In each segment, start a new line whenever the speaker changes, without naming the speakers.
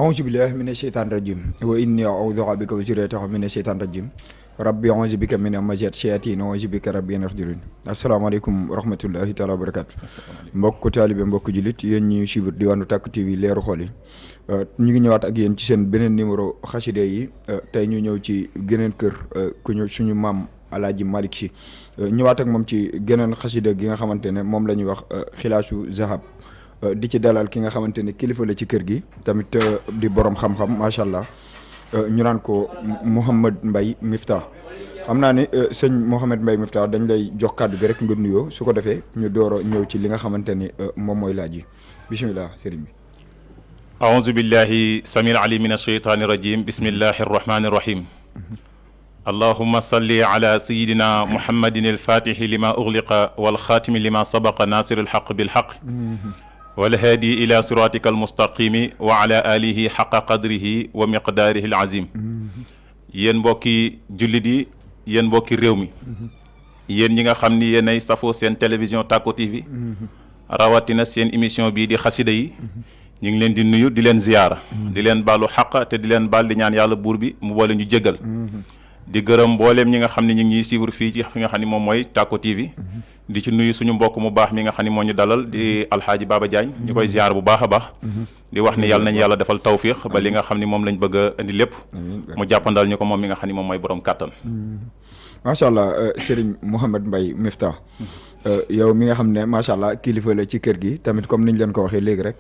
auzu billahi mina sheytaan rajim wa inni a'udhu bika wa zurriyatahu mina sheytaan rajim rabbi auzu bika min amazat shayatin wa auzu bika rabbi an yahdurun. asalaamaaleykum wa rahmatullahi taala wa barakatu. mbokk taalibe mbokk jullit yéen ñuy suivre Diwaanu Tàkku TV leeru xol yi ñu ngi ñëwaat ak yéen ci seen beneen numéro xaside yi tey ñu ñëw ci geneen kër ku ñu suñu maam Alaaji Malick Sy ñëwaat ak moom ci geneen xaside gi nga xamante ne moom la ñuy wax xilaasu zahab di ci dalal ki nga xamante ne kilifa la ci kër gi tamit di borom xam-xam macha allah ñu naan ko Mouhamed Mbaye Miftah xam naa ne sëñ Mouhamed Mbaye Miftah dañ lay jox kàddu gi rek nga nuyoo su ko defee ñu door a ñëw ci li nga xamante ni moom mooy laaj yi bisimilah sëriñ bi.
aouzu billahi samil alim min asheytaani rajim bismillahi arrahmani irrahim allahuma salli ala sayidina muhammadin alfatixi lima ugliqa walxaatimi lima sabaqa nasir alxaq bilxaq walhaadi ila siratika almustaqimi wa ala alihi xaqa qadrihi wa miqdaarihi alazim yéen mbokki jullit yi yéen mbokki réew mi yéen ñi nga xam ni yéenay safoo seen télévision Tàkku TV rawatina seen émission bii di xasida yi ñu ngi leen di nuyu di leen ziyaara di leen baalu xaq te di leen baal di ñaan yàlla buur bi mu boole ñu jéggal di gërëm mbooleem ñi nga xam ne ñu ngi ñuy suivre fii ci fi nga xam ne moom mooy Tàkku TV di ci nuyu suñu mbokk mu baax mi nga xam ne moo ñu dalal di alxaaji Baba Diagne ñu koy ziyaar bu baax a baax di wax ni yàlla nañu yàlla defal tawfiq ba li nga xam ne moom lañ bëgg a indi lépp mu jàppandal ñu ko moom mi nga xam ne moom mooy borom kàttan
macha allah Serigne Mouhamed Mbaye Miftah yow mi nga xam ne macha allah kilifa la ci kër gi tamit comme niñ leen ko waxee léegi rek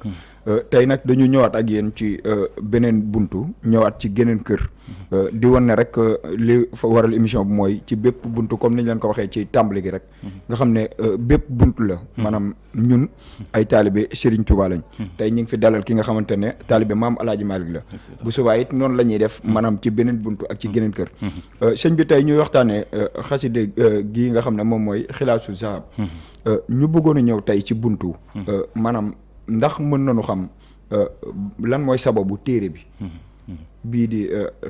tey nag dañu ñëwaat ak yéen ci beneen buntu ñëwaat ci geneen kër di wan ne rek li fa waral émission bi mooy ci bépp buntu comme niñ leen ko waxee ci tàmbali gi rek nga xam ne bépp buntu la maanaam ñun ay taalibe Serigne Touba lañ tey ñu ngi fi dalal ki nga xamante ne taalibe maam Alaaji Malick la bu subaa it noonu la ñuy def maanaam ci beneen buntu ak ci geneen kër sëñ bi tey ñuy waxtaanee xaside gii nga xam ne moom mooy xilaasu zahab ñu bëggoon a ñëw tey ci buntu maanaam ndax mën nañu xam lan mooy sababu téere bi bii di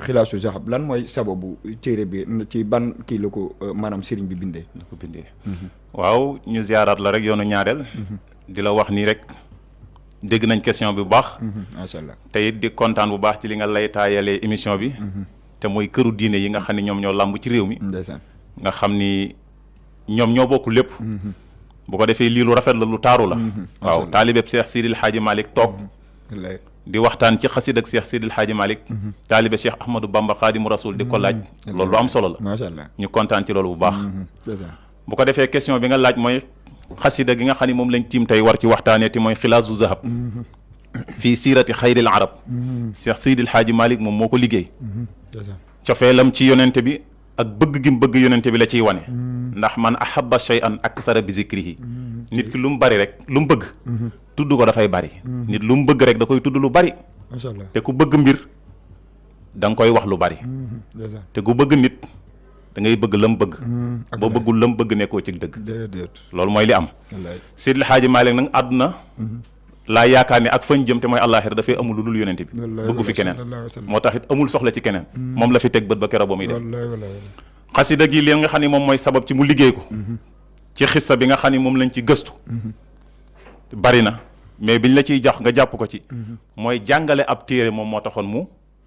xilaasu zahab lan mooy sababu téere bi ci ban kii la ko maanaam sëriñ bi bindee
la ko bindee waaw ñu ziyaaraat la rek yoonu ñaareel di la wax nii rek dégg nañ question bi bu baax
macha allah
te it di kontaan bu baax ci li nga lay taayalee émission bi te mooy këru diine yi nga xam ne ñoom ñoo làmb ci réew mi
ndeysaan
nga xam ni ñoom ñoo bokk lépp bu ko defee lii lu rafet la lu taaru la waaw taalibeb Cheikh Sidil Hadji Malick toog di waxtaan ci xasid ak Cheikh Sidil Hadji Malick taalibe Cheikh Ahmadou Bamba Khadimu Rasul di ko laaj loolu lu am solo la
macha allah
ñu kontaan ci loolu bu baax bu ko defee question bi nga laaj mooy xasida gi nga xam ne moom lañ tiim tey war ci waxtaanee te mooy xilaasu zahab fii siirati xayril arab Cheikh Sidil Hadji Malick moom moo ko liggéey cofeelam ci yonente bi ak bëgg gi mu bëgg yonente bi la ciy wane ndax man ahabba shay'an aksara bi zikrihi nit ki lu mu bari rek lu mu bëgg tudd ko dafay bari nit lu mu bëgg rek da koy tudd lu bari
macha allah
te ku bëgg mbir da nga koy wax lu bari te ku bëgg nit da ngay bëgg lam bëgg boo bëggul lam bëgg nekkoo ci dëgg loolu mooy li am Seydil Hadji Malick nag àdduna laa yaakaar ne ak fañ jëm te mooy àllaaxira dafay amul lu dul yonente bi bëggu fi keneen moo tax it amul soxla ci keneen moom la fi teg bët ba keroog ba muy dem xasida gi leen nga xam ne moom mooy sabab ci mu liggéey ko ci xissa bi nga xam ne moom lañ ci gëstu bari na mais biñ la ciy jox nga jàpp ko ci mooy jàngale ab téere moom moo taxoon mu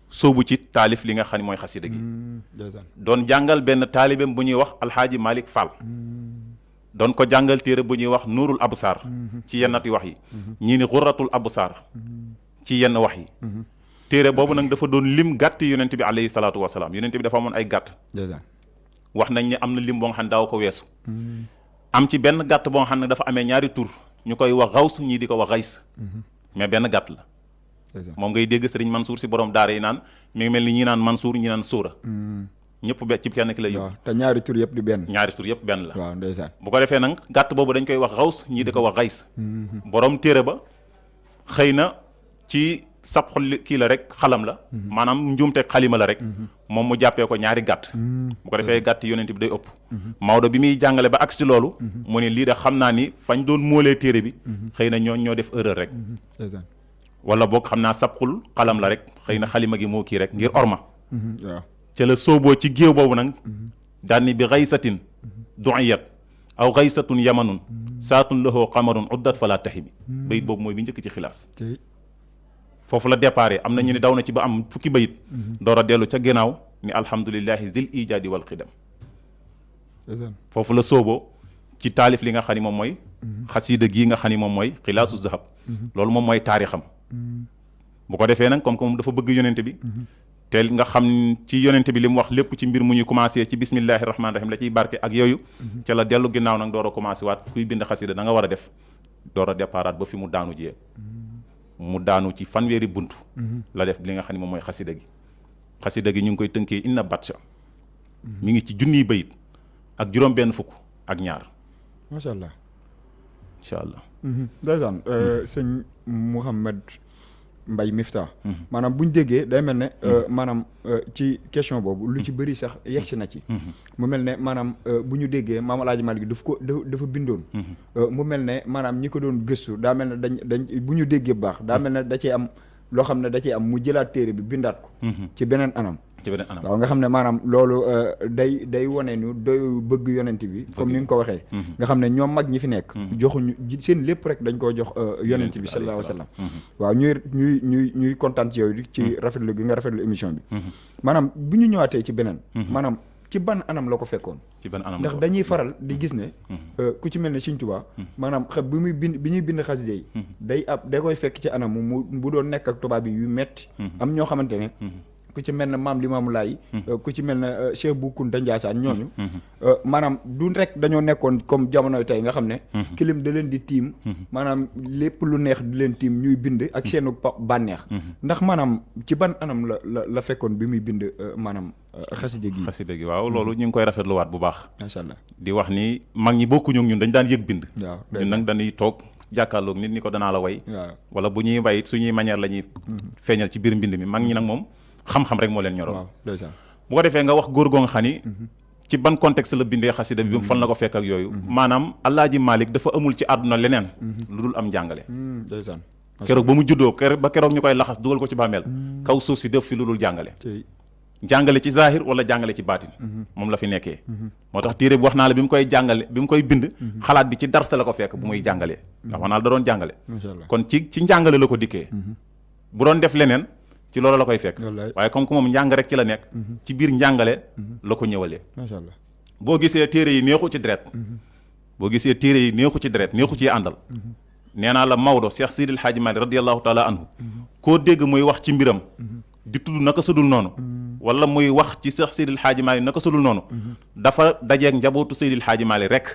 sóobu ci taalif li nga xam ne mooy xasida gi doon jàngal benn taalibeem bu ñuy wax alxaaji Malick Fall doon ko jàngal téere bu ñuy wax nuurul absaar ci yennati wax yi ñii ni xurratul absaar ci yenn wax yi téere boobu nag dafa doon lim gàtt yonent bi alayhi salaatu wasalaam yonent bi dafa amoon ay gàtt wax nañ ne am na lim boo nga xam ne daaw ko weesu am ci benn gàtt boo nga xam ne dafa amee ñaari tur ñu koy wax xaws ñii di ko wax xays mais benn gàtt la moom ngay dégg sëriñ Mansour si borom daara yi naan mi ngi mel ni ñi naan Mansour ñi naan Sóora ñëpp be ci kenn ki la yóbbu
te ñaari tur yëpp di benn
ñaari tur yëpp benn la
waaw ndeysaan bu
ko defee nag gàtt boobu dañ koy wax xaws ñii di ko wax xays borom téere ba xëy na ci sab xol kii la rek xalam la maanaam njuumte xalima la rek moom mu jàppee ko ñaari gàtt bu ko defee gàtt yonent bi day ëpp Maodo bi muy jàngale ba agsi loolu mu ne lii de xam naa ni fañ doon móolee téere bi xëy na ñoo def erreur rek wala boog xam naa sab xul xalam la rek xëy na xalima gi moo kii rek ngir orma
waaw
ca la sooboo ci géew boobu nag daanni bi xaysatin du'iyat aw xaysatun yamanun saatun lahoo xamarun uddat fala tahimi bayit boobu mooy bi njëkk ci xilaas foofu la déparé am na ñu ne daw na ci ba am fukki bayit door a dellu ca ginnaaw ni alhamdulillahi zil ijaadi wal xidam foofu la sooboo ci taalif li nga xam ni moom mooy xasiida gii nga xam ni moom mooy xilaasu zahab loolu moom mooy taarixam bu ko defee nag comme que moom dafa bëgg yonente bi te nga xam ci yonente bi li mu wax lépp ci mbir mu ñuy commencé ci bismillahi rahmaani rahim la ciy barke ak yooyu ca la dellu ginnaaw nag door a commencé waat kuy bind xasiida da nga war a def door a déparaat ba fi mu daanu jiyee mu daanu ci fanweeri bunt la def li nga xam ne moom mooy xasida gi ñu ngi koy tënkee inna batcha mi ngi ci junniy bayit ak juróom benn fukk ak ñaar
macha allah
incha allah
ndeysaan sëñ Mouhamed Mbaye Miftah maanaam buñ déggee day mel ne maanaam ci question boobu lu ci bëri sax yegsi na ci mu mel ne maanaam bu ñu déggee Maam Alaaji Malick dafa bindoon mu mel ne maanaam ñi ko doon gëstu daa mel ne dañ bu ñu déggee bu baax daa mel ne da cee am loo xam ne da cee am mu jëlaat téere bi bindaat ko ci beneen anam waaw nga xam ne maanaam loolu day wane ñu doy bëgg yonent bi comme ni nga ko waxee nga xam ne ñoom mag ñi fi nekk joxuñu seen lépp rek dañ koo jox yonent bi sallallahu alayhi wa sallam waaw ñuy kontaan ci yow ci rafetlu gi nga rafetlu émission bi maanaam bu ñu ñëwaatee ci beneen maanaam ci ban anam la ko fekkoon
ci ban anam
ndax dañuy faral di gis ne ku ci mel ne Sëñ Tuubaa maanaam bi ñuy bind xasida yi day koy fekk ci anam mu bu doon nekk ak tubaab bi yu metti am ñoo xamante ne ku ci mel ne Maam Limaamu Laay ku ci mel ne Cheikh Bou Kounta Ndiassane ñooñu maanaam du rek dañoo nekkoon comme jamonoy tey nga xam ne kilim da leen di tiim maanaam lépp lu neex di leen tiim ñuy bind ak seenu bànneex ndax maanaam ci ban anam la fekkoon bi muy bind maanaam xasida gi
waaw loolu ñu ngi koy rafetluwaat bu baax
macha allah di
wax ni mag ñi bokkuñu ñun dañ daan yëg bind
waaw
ñun nag dañuy toog jàkkaarloog nit ni ko danaa la way wala bu ñuy way suñuy manière la ñuy feeñal ci biir mbind mi mag ñi nag moom xam-xam rek moo leen ñoroon bu ko defee nga wax góor goo nga xam ni ci ban contexte la bindee xasida bi fan la ko fekk ak yooyu maanaam Alaaji Malick dafa amul ci àdduna leneen lu dul am njàngale keroog ba mu juddoo ba keroog ñu koy laxas dugal ko ci bàmmeel kaw suuf si def fi lu dul jàngale jàngale ci zahir wala jàngale ci baatin moom la fi nekkee moo tax téere bi wax naa la bi mu koy jàngale bi mu koy bind xalaat bi ci darsa la ko fekk bu muy jàngalee ndax wax naa la da doon jàngale kon ci njàngale la ko dikkee bu doon def leneen ci loolu la koy fekk waaye comme que moom njàng rek ci la nekk ci biir njàngale la ko ñëwalee macha allah boo gisee téere yi neexu ci deret neexu ci àndal nee naa la Maodo Cheikh Sidil Hadji Malick radiyallahu taala anhu koo dégg muy wax ci mbiram di tudd naka sudul noonu wala muy wax ci Cheikh Sidil Hadji Malick naka sudul noonu dafa dajeeg njabootu Sidil Hadji Malick rek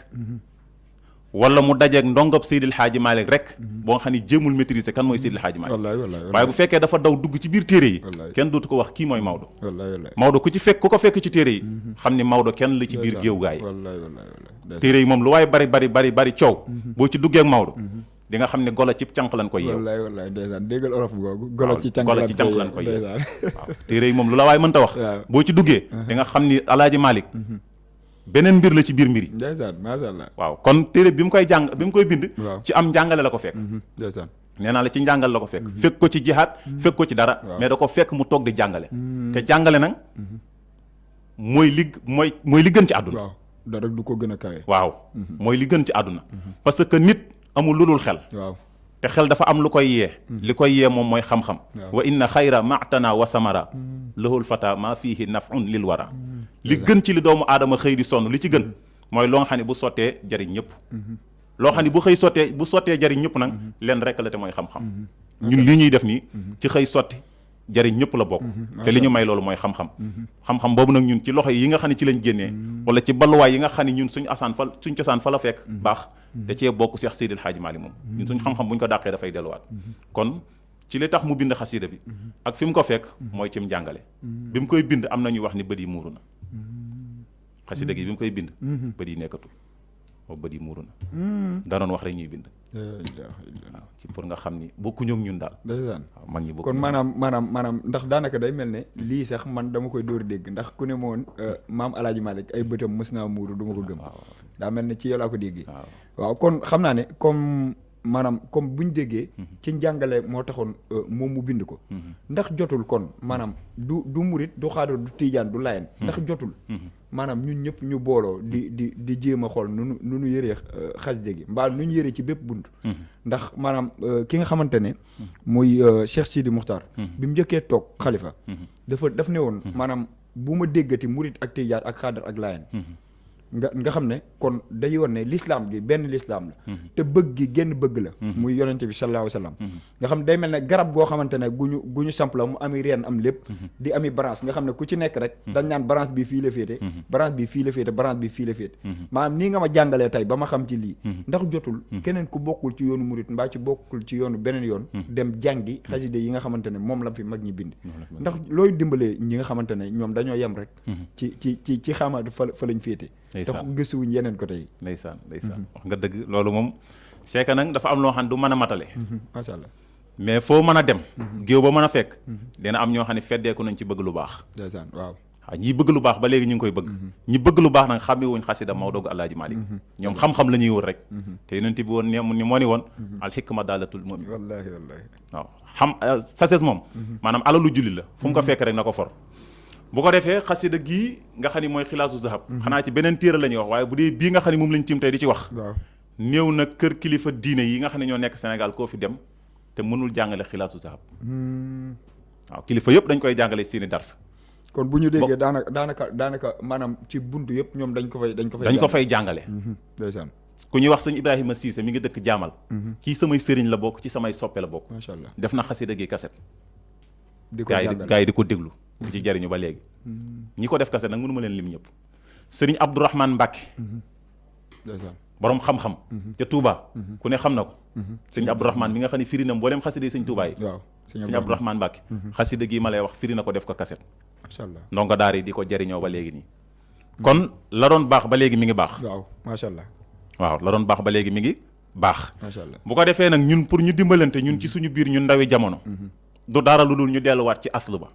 wala mu dajeeg ndongob Seydil Hadji Malick rek boo nga xam ne jéemul maîtriser kan mooy Seydil Hadji Malick waaye bu fekkee dafa daw dugg ci biir téere yi kenn dootu ko wax kii mooy Maodo Maodo ku ko fekk ci téere yi xam ni Maodo kenn la ci biir géew gaa yi téere yi moom lu waaye bari coow boo ci duggee ak Maodo di nga xam ne golo ci cànq lan koy yeew
déggal olof googu golo ci cànq lan koy yeew
waaw téere yi moom lu la waaye mënta wax boo ci duggee di nga xam ni Alaaji Malick beneen mbir la ci biir mbir yi
ndeysaan macha allah
waaw kon téere bi mu koy bind ci am njàngale la ko fekk
ndeysaan
nee naa la ci njàngale la ko fekk fekk ko ci jihaad fekk ko ci dara mais da ko fekk mu toog di jàngale te jàngale nag mooy li gën ci àdduna
waaw dara du ko gën a kawe
waaw mooy li gën ci àdduna parce que nit amul lu dul xel
waaw
te xel dafa am lu koy yee li koy yee moom mooy xam-xam wa inna xayra matana wa samara lahul fata maa fiihi nafun lil wara li gën ci li doomu aadama xëy di sonn li ci gën mooy loo nga xam ne bu sottee jariñ ñëpp loo xam ne bu sottee jariñ ñëpp nag leen rek la te mooy xam-xam ñun lii ñuy def nii ci xëy sotti jariñ ñëpp la bokk te li ñu may loolu mooy xam-xam xam-xam boobu nag ñun ci loxo yi nga xam ne ci lañ génnee wala ci balluwaay yi nga xam ne ñun suñ cosaan fa la fekk baax da cee bokk Cheikh Seydil Hadji Malick moom ñun suñ xam-xam bu ñu ko dàqee dafay delluwaat kon ci li tax mu bind xasida bi ak fi mu ko fekk mooy cim njàngale bi mu koy bind am na ñuy wax ni bët yi muuru na xasida gi bi mu koy bind bët yi nekkatul boobu bët yi muuru na da doon wax rek ñuy bind waaw ci pour nga xam ni bokkuñu ak ñun daal
ndeysaan
waaw mag ñi bokk
kon maanaam ndax daanaka day mel ne lii sax man dama koy dóor dégg ndax ku ne ma woon maam Alaaji Malick ay bëtam mës naa muuru du ma ko gëm daa mel ne ci yow laa ko déggee waaw kon xam naa ne comme maanaam comme bu ñu déggee ci njàngale moo taxoon moom mu bind ko ndax jotul kon maanaam du murit du xaadir du tiijaan du layen ndax jotul maanaam ñun ñëpp ñu booloo di jéem a xool nu nu yëree xasida gi mbaa nu ñu yëree ci bépp bunt ndax maanaam ki nga xamante ne muy Cheikh Sidi Muxtaar bi mu njëkkee toog xalifa daf ne woon maanaam bu ma déggati murit ak tiijaan ak xaadir ak layen nga xam ne kon day woon ne l'islam gi benn l'islam la te bëgg gi genn bëgg la muy yonente bi sallallahu alayhi wa sallam nga xam day mel ne garab goo xamante ne gu ñu samp la mu ami reen am lépp di ami branche nga xam ne ku ci nekk rek dañ naan branche bi fii la féete branche bi fii la féete branche bi fii la féete maanaam nii nga ma jàngalee tey ba ma xam ci lii ndax jotul keneen ku bokkul ci yoonu murit mbaa ci bokkul ci yoonu beneen yoon dem jàngi xasida yi nga xamante ne moom la fi mag ñi bind ndax looy dimbalee ñi nga xamante ne ñoom dañoo yem rek ci xamaatu fa lañ féete tax gëstuwuñ yeneen côté yi
ndeysaan wax nga dëgg loolu moom c'est que nag dafa am loo xam ne du mën a matale
macha allah
mais foo mën a dem géew ba mën a fekk dina am ñoo xam ne feddeeku nañ ci bëgg lu baax
ndeysaan waaw
ñi bëgg lu baax ba léegi ñu ngi koy bëgg ñi bëgg lu baax nag xàmme wuñ xasida Maodo Alaaji Malick ñoom xam-xam la ñuy wër rek te yonent bi woon moo ni woon al hikma daalatul mu'min
wallaahi
waaw xam sases moom maanaam alalu julli la fu mu ko fekk rek na ko for bu ko defee xasida gii nga xam ni mooy xilaasu zahab xanaa ci beneen téere la ñuy wax waaye bu dee bii nga xam ne moom lañ tiim tey di ci wax néew na kër kilifa diine yi nga xam ne ñoo nekk Sénégal koo fi dem te mënul jàngale xilaasu zahab waaw kilifa yëpp dañ koy jàngale seeni dars
kon bu ñu déggee daanaka maanaam ci buntu yëpp ñoom dañ ko fay
jàngale
ndeysaan
ku ñuy wax sëñ Ibrahima Cissé mi ngi dëkk jaamal kii samay sëriñ la bokk ci samay soppe la bokk
macha allah
def na xasida gi kaset
di ko jàngale
gaa yi di ko déglu di ci jariñu ba léegi ñi ko def kaset nag mënu ma leen lim ñëpp sëriñ Abdourahmane Mbacke borom xam-xam ca Touba ku ne xam na ko sëriñ Abdourahmane mi nga xam ne firi na mboolem xasida yi sëñ Touba yi
waaw
sëriñ Abdourahmane Mbacke xasida gi ma lay wax firi na ko def ko kaset
macha allah
ndongo daara yi di ko jariñoo ba léegi nii kon la doon baax ba léegi mi ngi baax
waaw macha allah
waaw la doon baax ba léegi mi ngi baax
macha allah
bu ko defee nag ñun pour ñu dimbalante ñun ci suñu biir ñun ndawi jamono du dara lu dul ñu delluwaat ci aslu ba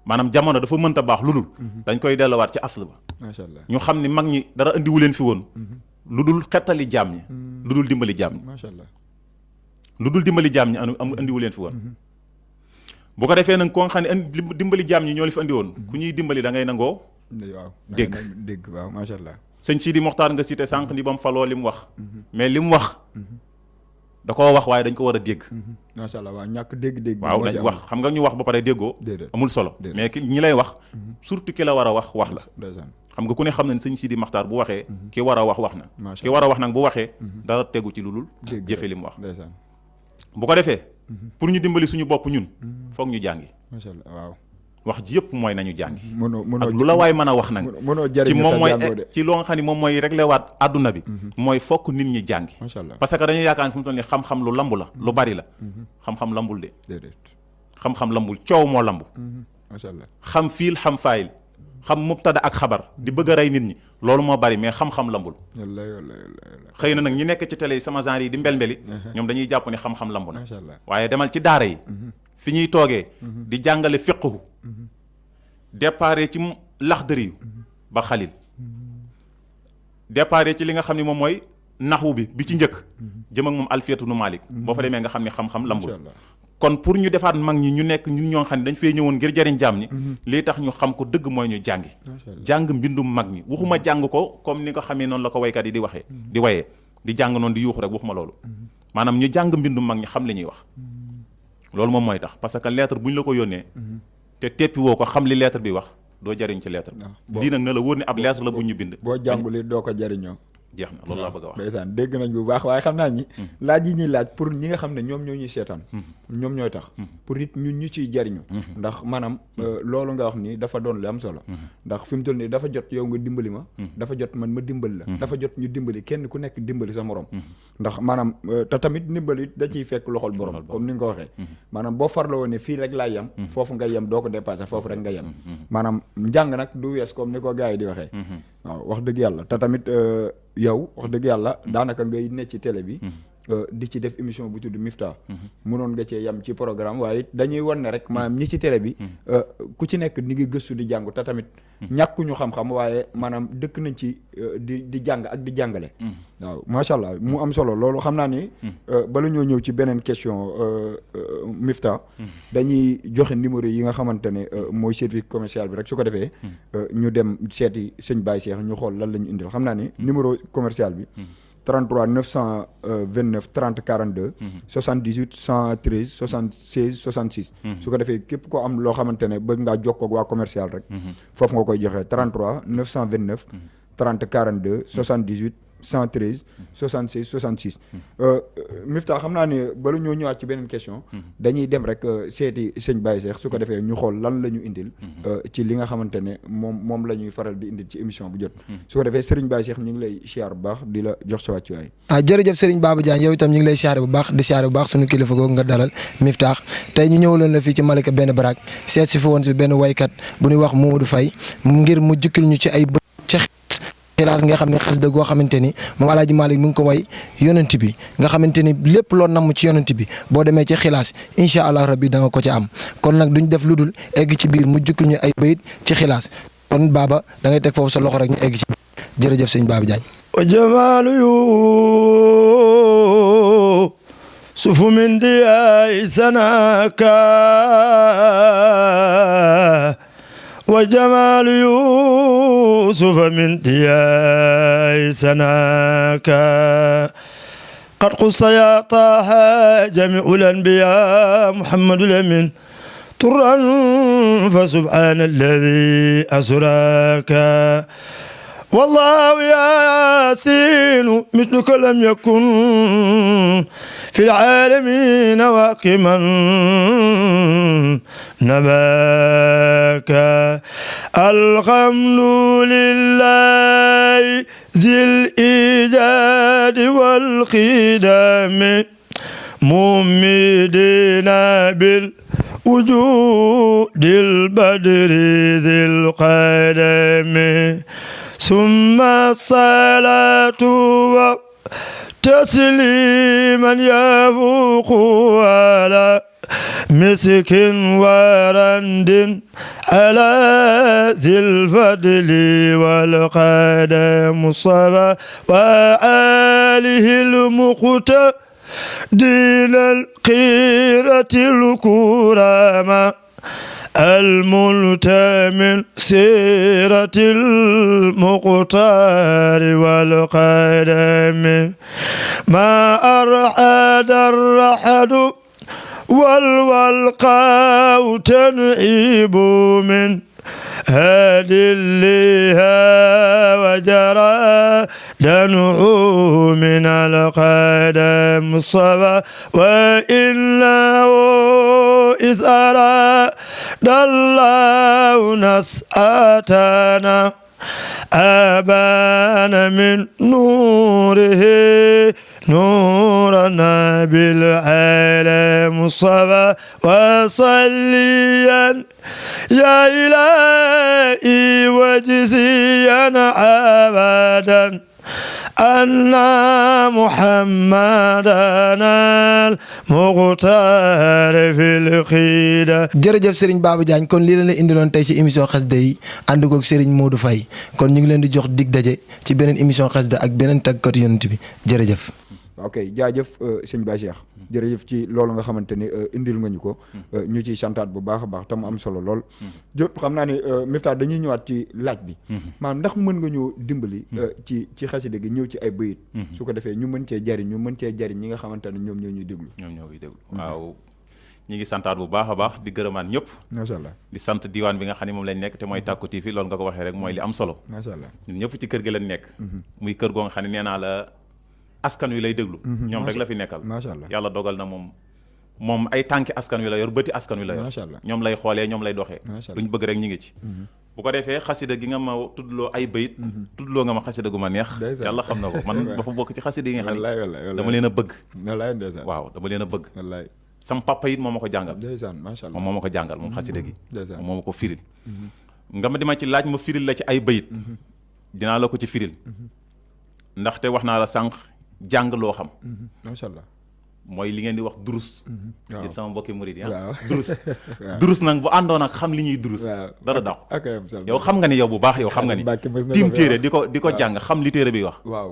maanaam jamono dafa mënta baax lu dul dañ koy delluwaat ci aslu ba
macha allah
ñu xam ni mag ñi dara andiwu leen fi woon lu dul xettali jaam ñi lu dul dimbali jaam ñi
macha allah
lu dul dimbali jaam ñi andiwu leen fi woon bu ko defee nag ko nga xam ne dimbali jaam ñi ñoo li fi andi woon ku ñuy dimbali da ngay nangoo
waaw
dégg
waaw macha allah
sëñ Sidi Moxtaar nga cité sànq ni ba mu faloo li mu wax mais li mu wax da koo wax waaye dañ ko war a dégg
macha allah waaw ñàkk dégg-dégg
waaw dañ wax xam nga ñu wax ba pare déggoo amul solo mais ki ñi lay wax surtout ki la war a wax la xam nga ku ne xam na ne sëñ Sidi Moxtaar bu waxee ki war a wax na ki war a wax nag bu waxee dara tegu ci lu dul jëfe li mu wax bu ko defee pour ñu dimbali suñu bopp ñun foog ñu jàngi
macha allah waaw
wax ji yëpp mooy nañu jàngi
mënoo
ak lu la waay mën a wax nag ci moom mooy ci loo nga xam ne moom mooy réglé waat àdduna bi mooy fokk nit ñi jàngi
macha allah
parce que dañu yaakaar ne fu mu toll nii xam-xam lu lamb la lu bari la xam-xam lambul de xam-xam lambul coow moo lamb
macha allah
xam fiil xam faayil xam mubtada ak xabar di bëgg a rey nit ñi loolu moo bari mais xam-xam lambul xëy na nag ñi nekk ci télé yi sama genre yi di mbel-mbeli ñoom dañuy jàpp ne xam-xam lambu na waaye demal ci daara yi fi ñuy toogee di jàngale fiqhu déparé ci laxdari yu ba xalil déparé ci li nga xam ne moom mooy naxwu bi ci njëkk jëm ak moom alfiyatu nu malik boo fa demee nga xam ne xam-xam lambul kon pour ñu defaat mag ñi ñu nekk ñun ñoo xam ne dañ fee ñëwoon ngir jariñ jaam ñi lii tax ñu xam ko dëgg mooy ñu jàngi jàng mbindum mag ñi waxuma jàng ko comme ni ko xamee noonu la ko waykat yi di waxee di wayee di jàng noonu di yuuxu rek waxuma loolu maanaam ñu jàng mbindum mag ñi xam li ñuy wax loolu moom mooy tax parce que lettre bu ñu la ko yónnee te teppi woo ko xam li lettre bi wax doo jariñ ci lettre bi lii nag na la wóor ne ab lettre la bu ñu bind
boo jànguli doo ko jariñoo
jeex na loolu laa bëgg a wax
ndeysaan dégg nañ bu baax waaye xam naa ñi laaj yi ñuy laaj pour ñi nga xam ne ñoom ñoo ñuy seetaan ñoom ñooy tax pour it ñun ñu ciy jariñu ndax maanaam loolu nga wax nii dafa doon lu am solo ndax fi mu toll nii dafa jot yow nga dimbali ma dafa jot man ma dimbali la dafa jot ñu dimbali kenn ku nekk dimbali sa morom ndax maanaam te tamit dimbali da ciy fekk loxol borom comme ni nga ko waxee maanaam boo farla woon ne fii rek laa yem foofu nga yem doo ko dépassé foofu rek nga yem maanaam njàng nag du wees comme ni ko gars yi di waxee waaw wax dëgg yàlla te tamit yow wax dëgg yàlla daanaka ngay ne ci télé bi di ci def émission bu tudd Miftah mënoon nga cee yam ci programme waaye dañuy wan ne rek maanaam ñi ci télé bi ku ci nekk ni ngi gëstu di jàngu te tamit ñàkkuñu xam-xam waaye maanaam dëkk nañ ci di jàng ak di jàngale waaw macha allah mu am solo loolu xam naa ni bala ñoo ñëw ci beneen question Miftah dañuy joxe numéro yi nga xamante ne mooy service commercial bi rek su ko defee ñu dem seeti sëñ Baye Cheikh ñu xool lan la ñu indil xam naa ni numéro commercial bi 33 929 30 42 78 113 76 66 su ko defee képp koo am loo xamante ne bëgg ngaa jokkoo ak waa commercial rek foofu nga koy joxee 33 929 30 42 78 113 76 66 Miftah xam naa ne bala ñoo ñëwaat ci beneen question dañuy dem rek seeti sëñ Baye Cheikh su ko defee ñu xool lan la ñu indil ci li nga xamante ne moom la ñuy faral di indil ci émission bu jot su ko defee Serigne Baye Cheikh ñu ngi lay siyaar bu baax di la jox sa wàccuwaay
jërëjëf Serigne Baba Diagne yow itam ñu ngi lay siyaare bu baax di siyaare bu baax suñu kilifa googu nga dalal Miftah tey ñu ñëwaloon la fii ci Malika benn baraak seet si fa woon si benn waykat bu ñuy wax Mamadou Faye ngir mu jukkil ñu ci ay bët ci xilaas nga xam ne xasida goo xamante ni moom Alaaji Malick mu ngi ko way yonent bi nga xamante ni lépp loo namm ci yonent bi boo demee ci xilaas incha allah rabbi da nga ko ci am kon nag duñ def lu dul egg ci biir mu jukkil ñu ay bayit ci xilaas kon Baba da ngay teg foofu sa loxo rek ñu egg ci biir jërëjëf sëñ Baba Diagne
wa jamaalu yusufu min diyaay sanaka وجمال يوسف من دياي سناك قد قص يا طه جميع الأنبياء محمد الأمين طرا فسبحان الذي أسراك والله يا ياسين مثلك لم يكن في العالمين واقما نباك الحمد لله ذي الإيجاد والخدم ممدنا بالوجود البدر ذي القدم ثم الصلاة وتسليما يفوق على مسك ورند على ذي الفضل والقدم الصبا وآله المقتدين الخيرة الكرامة الملتمن سيرة المقتار والقدم ما أرحد الرحد والقاء تنعيب من هادي لها وجرى دنعو من القدم الصبا وإنه إذ أراد الله نسعتنا أبان من نوره نورنا بالعالم الصبا وصليا يا إلهي وجزيا أبدا أن محمدنا المختار في الخيدة.
jërëjëf Serigne Baba Diagne kon lii la indiloon tey ci émission xasida yi ànd koog Serigne Modou Faye kon ñu ngi leen di jox dig daje ci beneen émission xasida ak beneen tàggatu yonent bi jërëjëf.
ok jaajëf sëñ Baye Cheikh jërëjëf ci loolu nga xamante ni indil nga ñu ko ñu ciy santaat bu baax a baax te mu am solo lool jot xam naa ne Miftah dañuy ñëwaat ci laaj bi maanaam ndax mën nga ñu dimbali ci xasida gi ñëw ci ay bayit su ko defee ñu mën cee jariñ ñi nga xamante ne ñoom ñoo ñuy déglu
waaw ñi ngi santaat bu baax a baax di gërëmaan ñëpp
macha allah
di sant diwaan bi nga xam ne moom lañ nekk te mooy Tacko TV loolu nga ko waxee rek mooy li am solo
macha allah
ñun ñëpp ci kër gi lañ nekk muy kër goo nga xam ne nee naa la askan wi lay déglu ñoom rek la fi nekkal
macha allah
yàlla dogal na moom ay tànki askan wi la yor bëti askan wi la yor
macha allah
ñoom lay xoolee ñoom lay doxee luñ bëgg rek ñi ngi ci bu ko defee xasida gi nga ma tuddloo ay bayit tuddloo nga ma xasida gu ma neex yàlla xam na ko man dafa bokk ci xasida yi nga xam ne dama leen a bëgg waaw dama leen a bëgg sam papa it moom ma ko jàngal moom moo ma ko jàngal moom xasida gi moom moo ma ko firil nga ma di ma ci laaj ma firil la ci ay bayit dinaa la ko ci firil ndaxte wax naa la sànq jàng loo xam.
macha allah.
mooy li ngeen di wax durus.
waaw
yéen sama mbokki murid yi
waaw
durus. durus nag bu àndoon ak xam li ñuy durus. dara daaw yow xam nga ni yow bu baax yow xam nga ni. tiim téere di ko jàng xam li téere bi wax.
waaw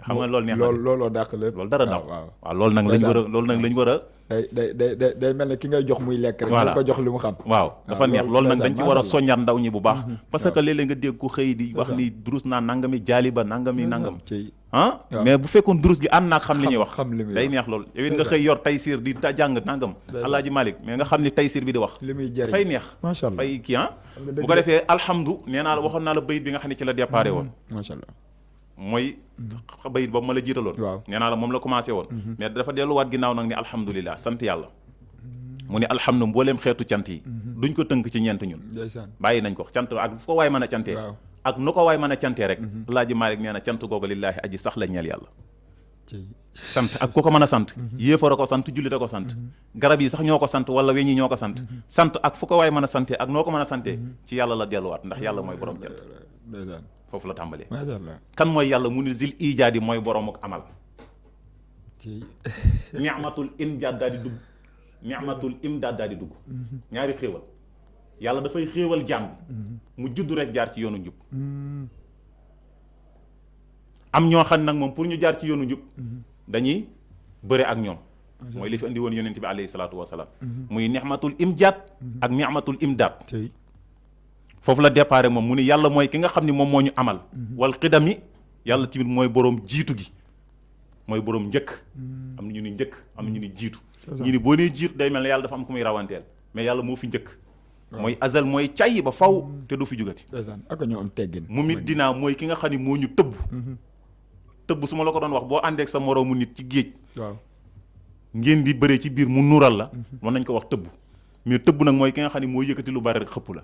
xam nga loolu neex na
looloo dàq lépp.
loolu dara daaw waaw loolu nag lañ war a
day mel ne ki ngay jox muy lekk rek.
voilà
ko jox li mu xam.
waaw dafa neex loolu nag dañ ci war a soññaat ndaw ñi bu baax. parce que léeg-léeg nga dégg ku xëy di wax ni durus naa nangami jaaliba nangami nangam. mais bu fekkoon durus gi ànd naag xam li ñuy wax day neex loolu yow it nga xëy yor taysir di jàng nangam alaaji Malick mais nga xam ni taysir bi di wax
li muy jëriñ
fay neex
macha allah
fay kii bu ko defee alhamdu nee naa la waxoon naa la bayit bi nga xam ne ci la déparé woon
macha allah
mooy bayit boobu ma la jiitaloon
waaw
nee naa la moom la commencé woon mais dafa delluwaat ginnaaw nag ni alhamdulilah sant yàlla mu ne alhamdu mbooleem xeetu cant yi duñ ko tënk ci ñeent ñun bàyyi nañ ko cant ak fu ko waay mën a cantee ak nu ko waay mën a cantee rek Alaaji Maalik nee na cant googu lillaahi aji sax la ñeel yàlla sant ak ku ko mën a sant yéefara ko sant jullite ko sant garab yi sax ñoo ko sant wala weñ yi ñoo ko sant sant ak fu ko waay mën a santee ak noo ko mën a santee ci yàlla la delluwaat ndax yàlla mooy borom cant foofu la tàmbalee kan mooy yàlla mu ni zil ijaadi mooy borom ak amal ni'matul imdaad daal di dugg ni'matul imdaad daal di dugg ñaari xéewal yàlla dafay xéewal jaam bi mu judd rek jaar ci yoonu njub am ñoo xam nag moom pour ñu jaar ci yoonu njub dañuy bëre ak ñoom mooy li fi andi woon yonent bi alayhi salaatu wasalaam muy ni'matul imjaad ak ni'matul imdaad foofu la déparé moom mu ni yàlla mooy ki nga xam ni moom moo ñu amal wal xidami yàlla tamit mooy boroom jiitu gi mooy boroom njëkk am na ñu ni njëkk am na ñu ni jiitu ñu ni boo nee jiitu day mel ne yàlla dafa am ku muy rawanteel mais yàlla moo fi njëkk mooy azal mooy càyyi ba faw te du fi jugati
ak ñoo am teggin
mu mit dinaa mooy ki nga xam ni moo ñu tëbb su ma la ko doon wax boo àndeek sa moroomu nit ci géej
waaw
ngeen di bëree ci biir mu nural la mën nañ ko wax tëbb mais tëbb nag mooy ki nga xam ni moo yëkkati lu bari rek xëpp la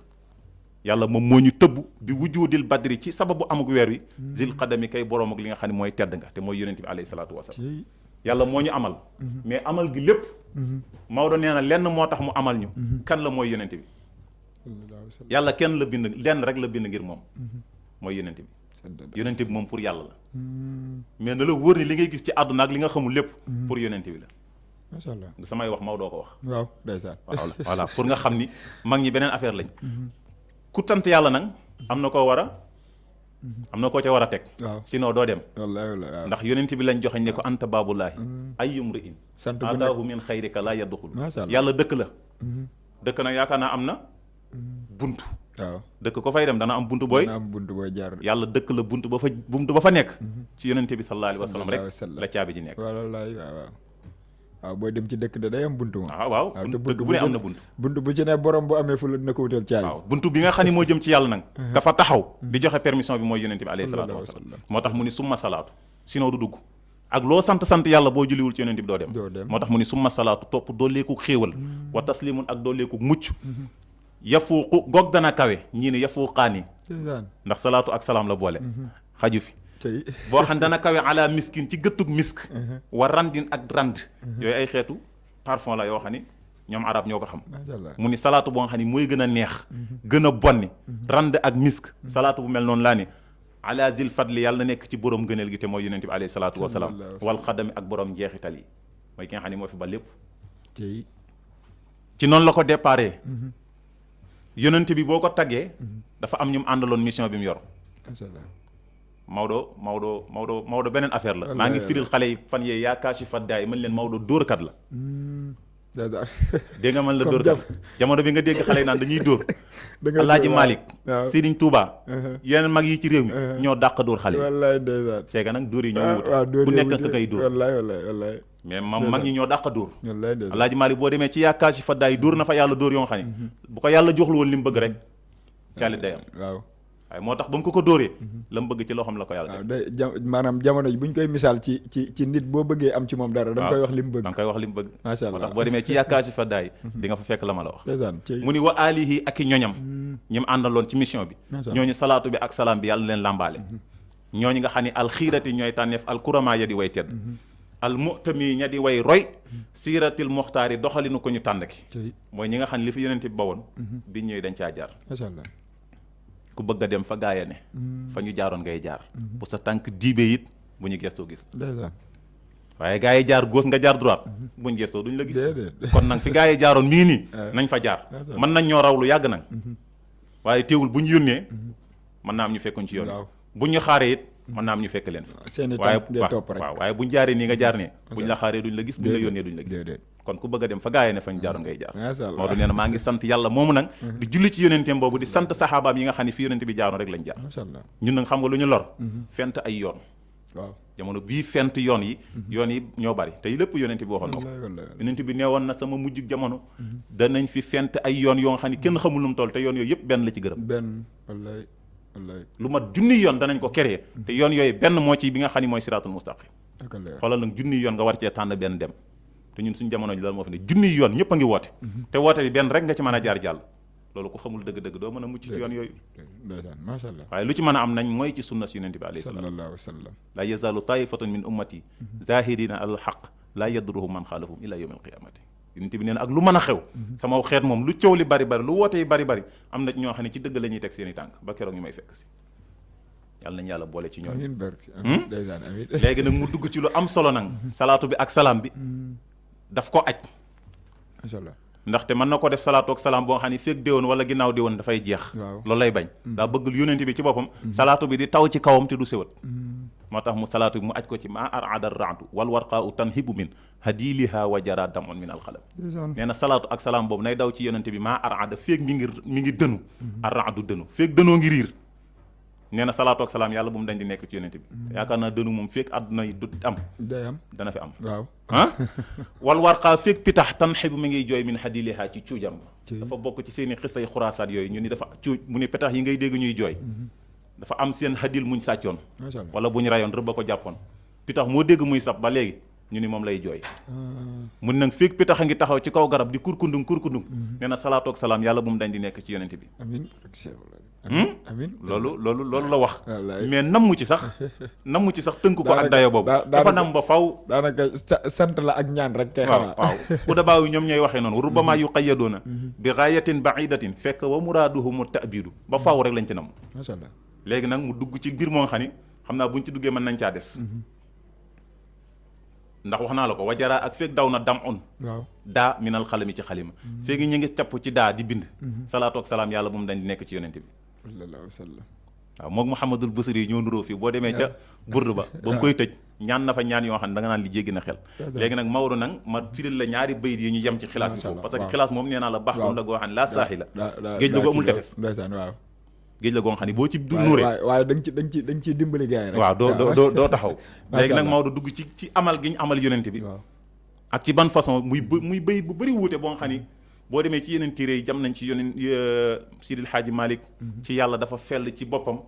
yàlla moom moo ñu tëbb bi wujudil badri ci sababu amuk weer wi zil qadami kay boroom ak li nga xam ne mooy tedd nga te mooy yonent bi alayhi salaatu wasalaam yàlla moo ñu amal mais amal gi lépp Maodo nee na lenn moo tax mu amal ñu kan la mooy yonent bi yàlla kenn la bind lenn rek la bind ngir moom mooy yonent bi yonent bi moom pour yàlla la mais na la wóor ni li ngay gis ci àdduna ak li nga xamul lépp pour yonent bi la
macha allah
samay wax Maodo ko wax
waaw ndeysaan
voilà pour nga xam ni mag ñi beneen affaire lañ ku tant yàlla nag am na koo war a am na koo ca war a teg sinon doo dem
wallaahi
ndax yonent bi lañ joxeñ ne ko anta baabullaahi ayyum ri'in ataahu min xayrika laa yadxul yàlla dëkk la dëkk nag yaakaar naa am na buntu
waaw
dëkk ko fay dem dana am buntu booy
jaar
yàlla dëkk la buntu ba fa nekk ci yonent bi sallallahu alayhi wa sallam rek la caabi ji nekk
wallaahi waaw booy dem ci dëkk da day am buntu moom
waaw dëkk bu ne am na
buntu bu ci ne borom bu amee fula dina ko wutal caabi
waaw buntu bi nga xam ne moo jëm ci yàlla nag ka fa taxaw di joxe permission bi mooy yonent bi alayhi salaatu wasalaam moo tax mu ni summa salaatu sinon du dugg ak loo sant yàlla boo julliwul ci yonent bi doo dem moo tax mu ni summa salaatu topp dooleeku xéewal wa taslimun ak dooleeku mucc yafuuqu goog dana kawe ñii ne yafuuqaani ndax salaatu ak salaam la boole xaju fi boo xam dana kawe ala miskin ci gëttug misk wa randin ak rand yooyu ay xeetu parfum la yoo xam ni ñoom arab ñoo ko xam mu ni salaatu boo nga xam ni mooy gën a neex gën a bonni rand ak misk salaatu bu mel noonu laa ni ala zil fadli yàlla na nekk ci borom gëneel gi te mooy yonent bi alayhi salaatu wasalaam wal xadami ak borom njeexital yi mooy ki nga xam ni moo fi ba lépp ci noonu la ko déparé yonent bi boo ko taggee dafa am ñum àndaloon mission bi mu yor Maodo beneen affaire la maa ngi firil xale yi fan yee yaa kaasi faddaay mën leen Maodo dóorkat la dégg nga man la dóorkat jamono bi nga dégg xale yi naan dañuy dóor Alaaji Malick Serigne Touba yeneen mag yi ci réew mi ñoo dàq dóor xale yi c'est que nag dóor yi ñoo wute ku nekk ka kay dóor mais mag ñi ñoo dàq dóor Alaaji Malick boo demee ci yaa kaasi faddaay dóor na fa yàlla dóor yoo xam ne bu ko yàlla joxlu woon li mu bëgg rek caalit day am waaye moo tax ba mu ko dóoree la mu bëgg ci loo xam la ko yàlla
def maanaam jamono ji bu ñu koy misaal ci nit boo bëggee am ci moom dara da nga koy wax li mu bëgg
da nga koy wax li mu bëgg
macha allah
moo tax boo demee ci yaakaasi fa daay di nga fa fekk la ma la wax mu ni wa alihi ak i ñoñam ñi mu àndaloon ci mission bi ñooñu salaatu bi ak salaam bi yàlla leen làmbaale ñooñu nga xam ne alxiirati ñooy tànneef alkurama ya di way tedd al mu'tami ña di way roy siiratil muxtaari doxalinu ko ñu tànn ki mooy ñi nga xam ne li fi yonent bi bawoon bi ñëwee dañ caa jaar
macha allah
ku bëgg a dem fa gaaya ne fa ñu jaaroon ngay jaar bu sa tànk diibee it bu ñu gestoo gis
ndeysaan
waaye gaa yi jaar gauche nga jaar droite buñ gestoo duñ la gis kon nag fi gaa yi jaaroon mi ngi nii nañ fa jaar mën nañ ñoo raw lu yàgg nag waaye teewul bu ñu yónnee mën naa am ñu fekkuñ ci yoon bu ñu xaaree it mën naa am ñu fekk leen fa waaye waaye buñ jaaree nii nga jaar ne buñ la xaaree duñ la gis buñ la yónnee duñ la gis kon ku bëgg a dem fa gaa yi ne fañ jaaroon ngay jaar Maodo nee na maa ngi sant yàlla moomu nag di julli ci yonenteem boobu di sant saxaabaam yi nga xam ne fi yonente bi jaaroon rek lañ jaar ñun nag xam nga lu ñu lor fent ay yoon
waaw
jamono bii fent yoon yi ñoo bari tey lépp yonent bi waxoon na ko yonent bi neewoon na sama mujjug jamono danañ fi fent ay yoon yoo nga xam ne kenn xamul nu mu toll te yoon yooyu yëpp benn la ci gërëm
benn wallaay wallaay
lu mat junni yoon danañ ko créer te yoon yooyu benn moo ci bi nga xam ne mooy siraatul mustaqim xoolal nag junni yoon nga war cee tànn benn dem te ñun suñu jamono ji loolu moo fi ne junni yoon ñëpp a ngi woote te woote bi benn rek nga ci mën a jaar jàll loolu ko xamul dëgg-dëgg doo mën a mucc ci yoon yooyu
macha allah
waaye lu ci mën a am nañ mooy ci sunna si yonent bi alayhi salaam
sallallahu alayhi wa sallam
laa yazaalu taifatun min ummati zahirina alal xaq laa yadruhum man xaalafum ila yawm alqiyamati yonent bi nee na ak lu mën a xew sama xeet moom lu coow li bari bari lu woote yi bari bari am na ñoo xam ne ci dëgg la ñuy teg seen i tànk ba keroog ñu may fekk si yàlla nañu yàlla boole ci ñooñu léegi nag mu dugg ci lu am solo nag salaatu bi ak salaam bi daf ko aj
macha allah
ndaxte mën na ko def salaatu ak salaam boo xam ne fekk déwoon wala ginnaaw déwoon dafay jeex loolu lay bañ daa bëgg yonent bi ci boppam salaatu bi di taw ci kawam te du séwat moo tax mu salaatu bi mu aj ko ci ma arada raadu wal warqaau tanhibu min hadiliha wa jara damun min alxalam nee na salaatu ak salaam boobu nay daw ci yonent bi maa arada feeg mi ngi dënu aradu dënu feeg dënoo ngi riir nee na salaatu ak salaam yàlla bu mu dañ di nekk ci yonent bi yaakaar naa dënu moom feeg àdduna yi du am
day am
dana fi am
waaw
wal warqaa feeg pitax tanxibu mi ngiy jooy min hadiliha ci cuujam dafa bokk ci seen i xistay xuraasaat yooyu ñu ni dafa cuuj mu ni pitax yi ngay dégg ñuy jooy dafa am seen hadil muñ sàccoon wala bu ñu rayoon rëbb ba ko jàppoon pitax moo dégg muy sab ba léegi ñu ni moom lay jooy mun nag feeg pitax a ngi taxaw ci kaw garab di kurkundung nee na salaatu ak salaam yàlla bu mu dañ di nekk ci yonent bi
amiin
loolu la wax mais nammu ci sax tënk ko ak dayo boobu dafa nam ba faw
daanaka sant la ak ñaan rek kay xanaa
waaw udabaa yi ñoom ñooy waxee noonu rubbama yuqayyaduuna bi gaayatin ba'idatin fekk wa muraaduhumu ta'biidu ba faw rek lañ ci nam
macha allah
léegi nag mu dugg ci biir moo xam ni xam naa buñ ci duggee mën nañ caa des ndax wax naa la ko wajaraa ak feeg daw na dam on
waaw
daa minal xalami ci xalima feegi ñu ngi capp ci daa di bind salaatu ak salaam yàlla bu mu dañ di nekk ci yonent bi
sallallahu alayhi wa sallam
waaw moom Muhammadul Busiri yi ñoo nuroo fii boo demee ca burdu ba mu koy tëj ñaan na fa ñaan yoo xam ne da nga naan li jéggi na xel léegi nag Maodo nag ma firil la ñaari bayit yi ñu yem ci xilaas bi foofu parce que xilaas moom nee naa la baax la goo xam ne laa saaxi la géej la gu amul tefes
waaw
géej la goo xam ne boo ci nuuree
waaye dañ ciy dimbali gars yi rek
waaw doo taxaw léegi nag Maodo dugg ci amal gi ñu amal yonent bi ak ci ban façon muy bayit bu bëri wuute boo nga xam ni boo demee ci yeneen téere yi jam nañ ci yonent Sidil Hadji Malick ci yàlla dafa fell ci boppam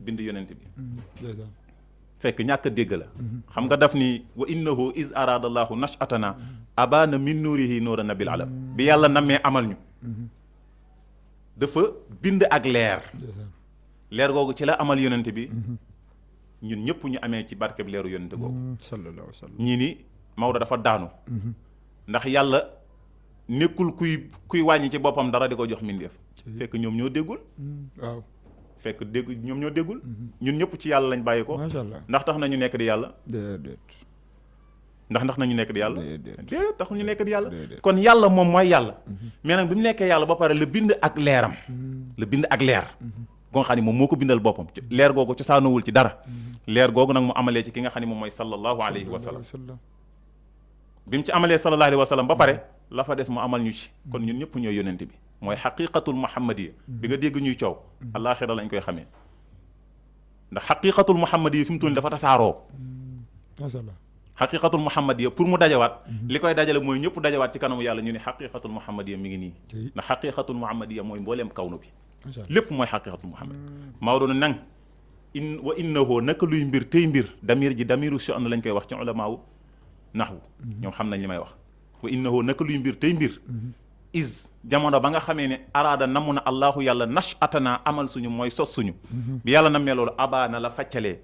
bind yonent bi fekk ñàkk a dégg la xam nga daf ni wa innahu is arada allahu nashatana abana min nuurihi nuura nabil alam bi yàlla nammee amal ñu dafa bind ak leer googu ci la amal yonent bi ñun ñëpp ñu amee ci barkeb leeru yonent googu
sallallahu alayhi wa sallam
ñii ni Maodo dafa daanu ndax yàlla nekkul kuy wàññi ci boppam dara di ko jox mbindeef fekk ñoom ñoo déggul
waaw
fekk ñoom ñoo déggul ñun ñëpp ci yàlla lañ bàyyi ko
macha allah
ndax tax nañu nekk di yàlla
déedéet
ndax nañu nekk di yàlla déedéet tax ñu nekk di yàlla
déedéet.
kon yàlla moom mooy yàlla mais nag bi mu nekkee yàlla ba pare la bind ak leeram la bind ak leer goo nga xam ne moom moo ko bindal boppam leer googu cosaanowul ci dara leer googu nag mu amalee ci ki nga xam ne moom mooy sallallahu alayhi wa sallam bi mu ci amalee sallallahu alayhi wa sallam ba pare la fa des mu amal ñu ci kon ñun ñëpp ñooy yonent bi mooy xaqiqatul muhammadiya bi nga dégg ñuy coow alaxira lañ koy xamee ndax xaqiqatul muhammadiya fi mu toll dafa tasaaroo
macha allah
xaqiqatul muhammadiya pour mu dajawaat li koy dajale mooy ñëpp dajawaat ci kanamu yàlla ñu ne xaqiqatul muhammadiya mi ngi nii ndax xaqiqatul muhammadiya mooy mbooleem kawnu bi lépp mooy xaqiqatul muhammad Maodo na nang wa innahu naka luy mbir tey mbir damir ji damiru sha'n lañ koy wax ci ulamaawu naxwu ñoom xam nañ li may wax wa innahu naka luy mbir tey mbir is jamono ba nga xamee ne araada namu na allahu yàlla nashatana amal suñu mooy sos suñu bi yàlla nammee loolu abaana la faccalee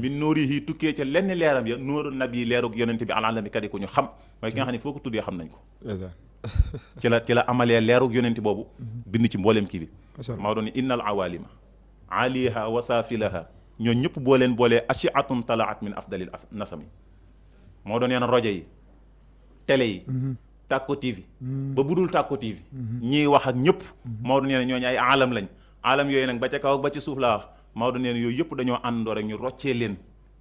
min nóorihi tukkee ca lenn leeram ya nóoru nabi leerug yonente bi alalami kadi ko ñu xam mooy ki nga xam ne foo ko tuddee xam nañ ko ci la amalee leerug yonente boobu bind ci mbooleem kii bi maa doon innal awalima aliha wa saafilaha ñoo ñëpp boo leen boolee ashiatun talaat min afdalil nasami moo doon yenn rajo yi télé yi Tàkko TV ba budul Tàkko TV ñiy wax ak ñëpp Maodo nee na ñooñu ay alam lañ alam yooyu nag ba ca kaw ba ci suuf laa wax Maodo nee na yooyu yëpp dañoo àndoo rek ñu roccee leen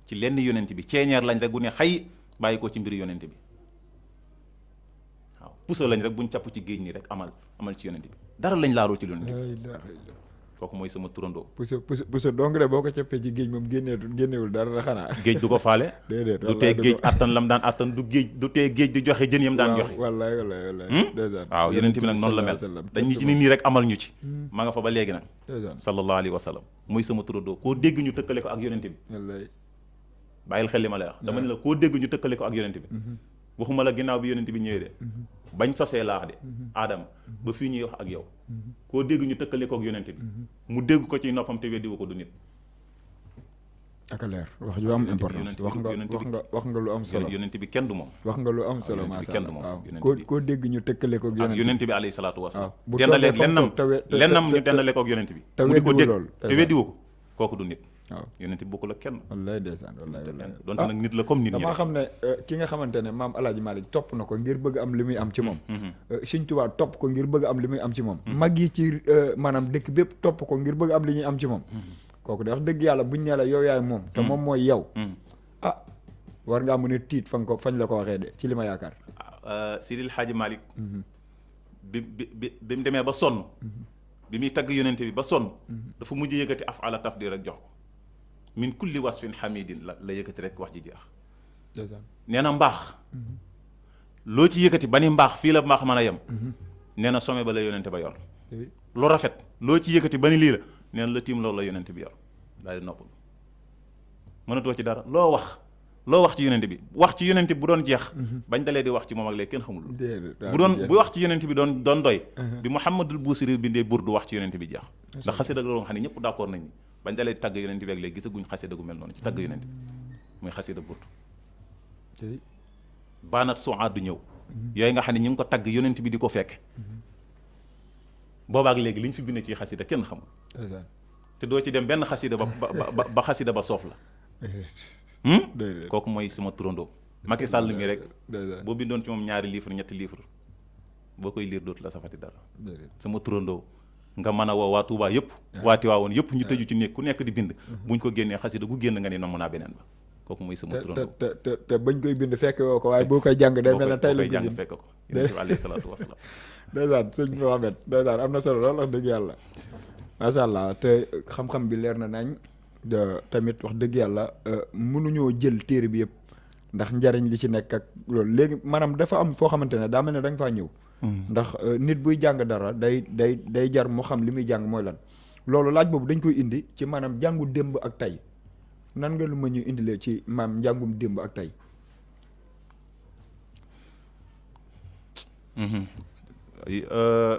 ci lenn yonent bi ceeñeer lañ rek bu ne xay bàyyi ko ci mbiri yonent bi waaw pusa lañ rek buñ capp ci géej ñi rek amal ci yonent bi dara lañ laaloo ci yonent bi kooku mooy sama turandoo.
pusa donc de boo ko cappee ci géej moom génnewul dara da xanaa.
géej du ko faale.
déedéet
du tee géej attan lam daan attan du tee géej di joxe jën yam daan joxe.
wallaay.
waaw yonent bi nag noonu la mel dañ ñu ci nit ñi rek amal ñu ci. ma nga fa ba léegi nag. sallallahu alayhi wa sallam muy sama turandoo koo dégg ñu tëkkale ko ak yonent bi.
wallaay.
bàyyil xel li ma lay wax dama ne la koo dégg ñu tëkkale ko ak yonent bi. waxuma la ginnaaw bi yonent bi ñëwee de. bañ sosee laax de aadama ba fii ñuy wax ak yow koo dégg ñu tëkkale ko ak yonent bi mu dégg ko ci noppam te weddiwu ko du nit.
ak leer wax ju am importance wax nga lu am solo
yonent bi kenn du moom.
wax nga lu am solo
yonent bi kenn du moom
waaw koo dégg ñu tëkkale ko ak
yonent bi alayhi salaatu wasalaam.
bu
dendaleeg lennam ñu dendale ko ak yonent bi.
te
mu di ko dégg
lool
te weddiwu ko kooku du nit.
waaw
yonent bi bokkul ak kenn.
wallaay ndeysaan wallaay
donte nag nit la comme nit ñi
damaa xam ne ki nga xamante ne maam Alaaji Malick topp na ko ngir bëgg am li muy am ci moom. Sëñ Tuubaa topp ko ngir bëgg am li muy am ci moom. mag yi ci maanaam dëkk bépp topp ko ngir bëgg am li ñuy am ci moom. kooku de wax dëgg yàlla buñ ne la yow yaay moom. te moom mooy yow. ah war ngaa mën a tiit fañ la ko waxee de ci li ma yaakaar.
Sidil Hadji Malick. bi mu demee ba sonn. bi muy tagg yonent bi ba sonn. dafa mujj yëkkati af'ala tafdil rek jox ko. min kulli wasfin hamidin la yëkkati rek wax ji jeex. nee na mbaax. loo ci yëkkati ba ni mbaax fii la mbaax mën a yem. nee na sommet ba la yonent ba yor. lu rafet loo ci yëkkati ba ni lii la nee na la tiim loolu la yonent bi yor daal di noppal mënatoo ci dara loo wax ci yonent bi wax ci yonent bi bu doon jeex. bañ dalee di wax ci moom ak léegi kenn xamul. bu wax ci yonent bi doon doy. bi Muhammadul Buusiri bindee burdu wax ci yonent bi jeex. ndax xasida la xam ne ñëpp d'accord nañ ni bañ dalee di tagg yonent bi ak léegi gisaguñ xasida gu mel noonu ci tagg yonent bi muy xasida burdu. baanat suaadu ñëw. yooyu nga xam ne ñu ngi ko tagg yonent bi di ko fekk. boobaak léegi liñ fi bind ci xasida kenn xamul. te doo ci dem benn xasida ba xasida ba soof la. kooku mooy sama turandoo. Macky Sall mi rek. boo bindoon ci moom 2 livres 3 livres boo koy liir dootu la safati dara. sama turandoo nga mën a woo waa Touba yëpp. waa Tiwaawoon yëpp ñu tëju ci néeg ku nekk di bind. buñ ko génnee xasida gu génn nga ne nomm naa beneen ba. kooku mooy sama turandoo
te bañ koy bind fekk woo ko waaye boo koy jàng day mel ne tey la
koy jàng fekk ko. yonent bi alayhi salaatu wasalaam.
ndeysaan sëñ Mohamed ndeysaan am na solo lool wax dëgg yàlla macha allah te xam-xam bi leer na nañ tamit wax dëgg yàlla mënuñoo jël téere bi yëpp ndax njariñ li ci nekk ak loolu léegi maanaam dafa am foo xamante ne daa mel ne da nga faa ñëw. ndax nit buy jàng dara day jar mu xam li muy jàng mooy lan. loolu laaj boobu dañ koy indi ci maanaam jàngu démb ak tey nan nga lu ma ñu indilee ci maam njàngum démb ak tey.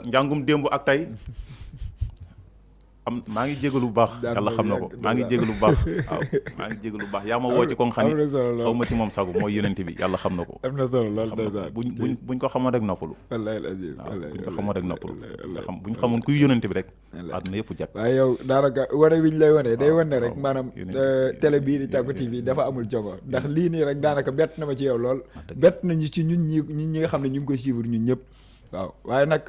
njàngum démb ak tey maa ngi jégalu bu baax yàlla xam na ko maa ngi jégalu bu baax waaw maa ngi jégalu bu baax yaa ma woo ci ko nga xam ne xaw ma ci moom sagu mooy yonent bi yàlla xam na ko.
am na solo lool
buñ ko xamoon rek noppalu.
wallaahi al-aziim
waaw buñ ko xamoon rek noppalu. buñ xamoon kuy yonent bi rek. àdduna yëpp jàkk.
waaye yow daanaka wane wiñ lay wane day wane rek maanaam télé bii di Tàkko TV dafa amul jogo ndax lii nii rek daanaka bett na ma ci yow lool. bett nañu ci ñun ñi nga xam ne ñu ngi koy suivre ñun ñëpp. waaw waaye nag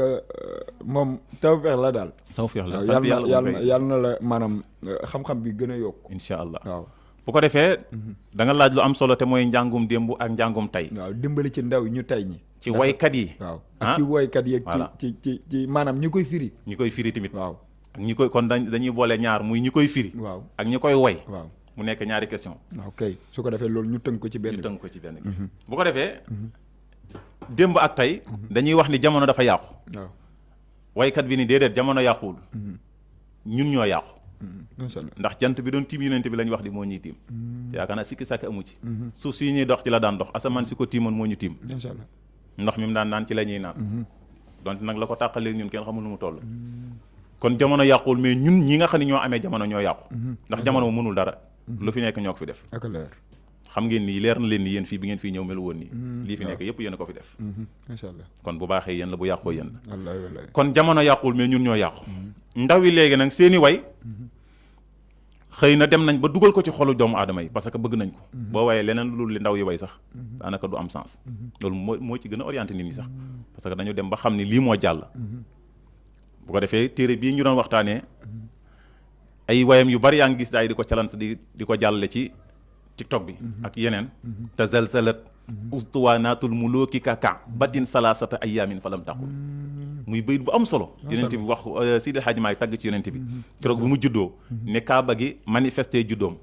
moom tawfeex la daal.
tawfeex la
sant yàlla na la maanaam xam-xam bi gën a yokk.
incha allah
waaw.
bu ko defee. da nga laaj lu am solo te mooy njàngum démb ak njàngum tey.
waaw dimbali ci ndaw ñu tey ñi.
ci woykat yi.
waaw ak ci woykat yi. ci maanaam ñi koy firi.
ñi koy firi tamit.
waaw
ak ñi koy kon dañuy boole ñaar muy ñi koy firi.
waaw
ak ñi koy woy.
waaw
mu nekk ñaari question.
ok su ko defee loolu ñu tënk ko ci benn. bu ko defee. démb ak tey dañuy wax ni jamono dafa yàqu. waaw
waykat bi ni déedéet jamono yàquwul. ñun ñoo yàqu.
macha allah
ndax jant bi doon tiim yonent bi lañ wax di moo ñuy tiim. te yaakaar naa sikki sàkk amu ci. suuf si ñuy dox ci la daan dox asamaan si ko tiimoon moo ñu tiim.
macha allah
ndox mi mu daan naan ci la ñuy naan. donte nag la ko tàqaleeg ñun kenn xamul nu mu toll. kon jamono yàquwul mais ñun ñi nga xam ne ñoo amee jamono ñoo yàqu. ndax jamono mu mënul dara. lu fi nekk ñoo ko fi def.
ak leer.
xam ngeen ni leer na leen ni yéen fii bi ngeen fii ñëw melu woon nii. lii fi nekk yëpp yéen a ko fi def.
macha allah
kon bu baaxee yéen la bu yàqoo yéen la.
wallaahi wallaahi.
kon jamono yàquwul mais ñun ñoo yàqu. ndaw yi léegi nag seeni way xëy na dem nañ ba dugal ko ci xolu doomu aadama yi parce que bëgg nañ ko boo wayee leneen lu li ndaw yi way sax daanaka du am sens loolu moo ci gën a orienté nit ñi sax parce que dañu dem ba xam ni lii moo jàll bu ko defee téere bii ñu doon waxtaanee ay wayam yu bari yaa ngi gis daay di ko challenge di ko jàllale ci TikTok bi ak yeneen tazalzalat ustuwanaatul muluki kaka batin salasata ayamin falam taqul muy bayit bu am solo yonent bi wax Sidi El Hadji Maalik tagg ci yonent bi keroog bi mu juddoo ne kaaba gi manifesté juddoom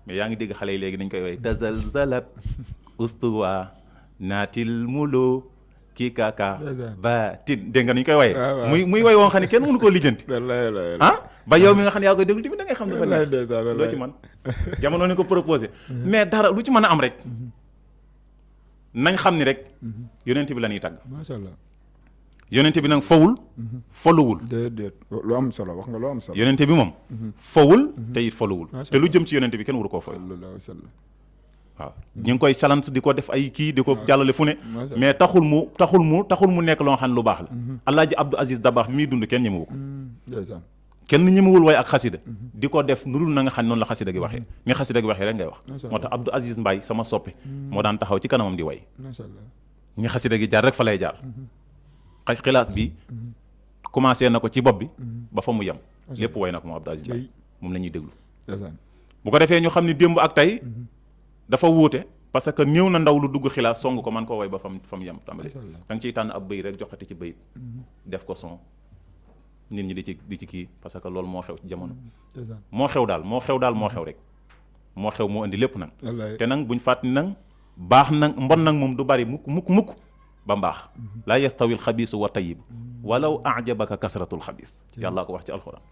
mais yaa ngi dégg xale yi léegi dañ koy woy tazalzalat ustuwanaatil muluki kaka batin dégg nga nañu koy woyee muy woy woon xam ne kenn mënu koo lijjanti ba yow mi nga xam ne yaa koy déglu tamit da ngay xam dafa neex loo ci man jamono ni ko proposé mais dara lu ci mën a am rek nañ xam ni rek yonent bi la ñuy tàgg
macha allah
yonent bi nag fawul foluwul
déedéet lu am solo wax nga lu am solo
yonent bi moom fawul tey foluwul te lu jëm ci yonent bi kenn waru koo foy waaw ñu ngi koy challenge di ko def ay kii di ko jàllale fu ne mais taxul mu nekk loo xam ne lu baax la Alaaji Abdou Aziz Dabakh bi muy dund kenn ñemewu ko kenn ñemewul way ak xasida di ko def nu dul na nga xam noonu la xasida gi waxee ni xasida gi waxee rek ngay wax moo tax Abdou Aziz Mbaye sama soppe moo daan taxaw ci kanamam di way ñi xasida gi jaar rek fa lay jaar xilaas bi commencé na ko ci bopp bi ba fa mu yem lépp way na ko moom Abdou Aziz Mbaye moom la ñuy déglu bu ko defee ñu xam ni démb ak tey dafa wuute parce que néew na ndaw lu dugg xilaas song ko man koo way ba fa mu yem tàmbali da nga ciy tànn ab bëy rek joxati ci bëyit def ko son nit ñi di ci kii parce que loolu moo xew ci jamono moo xew rek moo xew moo indi lépp nag te nag buñ fàttali nag baax nag mbon nag moom du bari mukk ba mbaax laa yastawil xabiisu wa tayyib walaw ajabaka kasratul xabiis yàllaa ko wax ci alxuraan